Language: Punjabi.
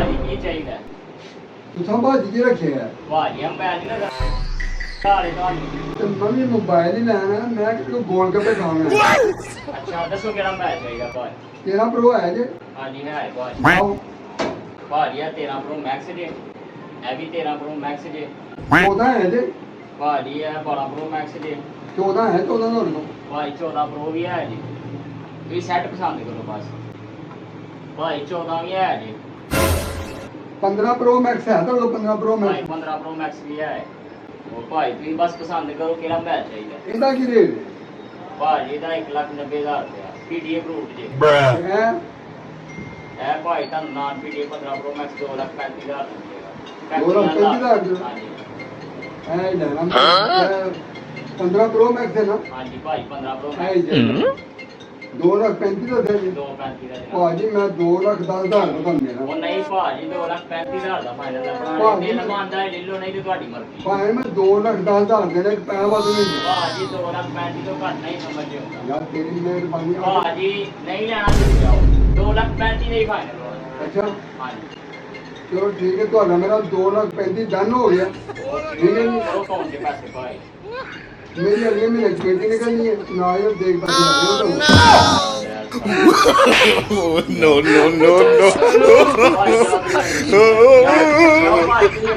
ਭਾਜੀ ਕੀ ਚਾਹੀਦਾ? ਤੁਸੀਂ ਭਾਜੀ ਕੀ ਰੱਖਿਆ? ਭਾਜੀ ਮੈਂ ਨਹੀਂ ਨਾ ਘਾਲੇ ਤੁਹਾਨੂੰ। ਤੇ ਮੈਂ ਵੀ ਮੋਬਾਈਲ ਹੀ ਲੈਣਾ, ਮੈਂ ਕਿਤੇ ਗੋਲ ਗੱਪੇ ਖਾਣਾ। ਅੱਛਾ ਦੱਸੋ ਕਿਹੜਾ ਮੈਚ ਚਾਹੀਦਾ ਭਾਜੀ? ਤੇਰਾ ਪ੍ਰੋ ਹੈ ਜੇ? ਹਾਂਜੀ ਹੈ ਭਾਜੀ। ਆਓ ਭਾਜੀ ਆ 13 ਪ੍ਰੋ ਮੈਕਸ ਜੇ, ਇਹ ਵੀ 13 ਪ੍ਰੋ ਮੈਕਸ ਜੇ। 14 ਹੈ ਜੇ? ਭਾਜੀ ਇਹ 12 ਪ੍ਰੋ ਮੈਕਸ ਜੇ। 14 ਹੈ, 14 ਤੁਹਾਡੇ ਕੋਲ? ਭਾਈ 14 ਪ੍ਰੋ ਵੀ ਹੈ ਜੀ, ਤੁਸੀਂ ਸੈੱਟ ਪਸੰਦ ਕਰੋ ਬਸ। ਭਾਈ 14 ਵੀ ਹੈ ਜੀ। 15 ਪ੍ਰੋ ਮੈਕਸ ਹੈ ਤੁਹਾਡੇ ਕੋਲ? 15 ਪ੍ਰੋ ਭਾਈ ਮੈਕਸ 15 ਪ੍ਰੋ ਮੈਕਸ ਵੀ ਹੈ। ਉਹ ਭਾਈ ਤੁਸੀਂ ਬਸ ਪਸੰਦ ਕਰੋ ਕਿਹੜਾ ਮੈਚ ਚਾਹੀਦਾ। ਇਹਦਾ ਕੀ ਰੇਟ ਭਾਜੀ ਦਾ 1,90,000 ਰੁਪਇਆ ਪੀਡੀਏ ਅਪਰੂਵਡ ਜੇ। ਹੈ? ਇਹ ਭਾਈ ਤੁਹਾਨੂੰ ਨਾਨ ਪੀਡੀਏ 15 ਪ੍ਰੋ ਮੈਕਸ 2,35,000 ਦਾ 2,35,000 ਦਾ? ਹਾਂਜੀ ਐ ਹੀ ਲੈਣਾ। 15 ਪ੍ਰੋ ਮੈਕਸ ਹੈ ਨਾ? ਹਾਂਜੀ ਭਾਈ 15 ਪ੍ਰੋ ਐ ਹੀ ਮੈਕਸ ਲੈਣਾ। 2,35,000 ਦਾ ਦੇ ਦੇ। 2,35 ਦਾ ਜਨਾਬ। ਭਾਜੀ ਮੈਂ 2,10,000 ਦਾ ਤੁਹਾਨੂੰ ਉਹ ਦੇਣਾ। ਨਹੀਂ ਭਾਜੀ 2,35,000 ਦਾ ਫਾਈਨਲ ਹੈ। ਭਾਜੀ ਦਿਲ ਮੰਨਦਾ ਹੈ ਲੈ ਲਓ, ਨਹੀਂ ਤੇ ਤੁਹਾਡੀ ਮਰਜ਼ੀ। ਭਾਵੇਂ ਮੈਂ 2,10,000 ਦੇਣੇ, ਪੈਸੇ ਵੱਧ ਨਹੀਂ ਦੇ। ਭਾਜੀ 2,35,000 ਤੋਂ ਘੱਟ ਨਹੀਂ ਸਮਝਦੇ ਹੋ। ਯਾਰ ਤੇਰੀ ਮਿਹਰਬਾਨੀ। ਭਾਜੀ ਨਹੀਂ ਲੈਣਾ ਤੁਸੀਂ ਜਾਓ, 2,35,000 ਦਾ ਹੀ ਫਾਈਨਲ ਹੋਣਾ। ਅੱਛਾ ਹਾਂਜੀ ਚਲੋ ਠੀਕ ਹੈ, ਤੁਹਾਡਾ ਮੇਰਾ 2,35,000 ਡਨ ਹੋ ਗਿਆ। ਠੀਕ ਹੈ ਜੀ। ਕਰੋ ਅਕਾਊਂਟ ਦੇ ਪੈਸੇ ਭਾਈ। ਮੇਰੀ ਅਗਲੇ ਮਹੀਨੇ ਛੇਤੀ ਨਿਕਲਣੀ ਹੈ, ਨਾ ਇਹ ਦੇਖ ਪਾਉਂਦੇ No, no, no, no. ਭਾਈ, ਜਾਓ, ਜਾਓ, ਭਾਈ, ਤੁਸੀਂ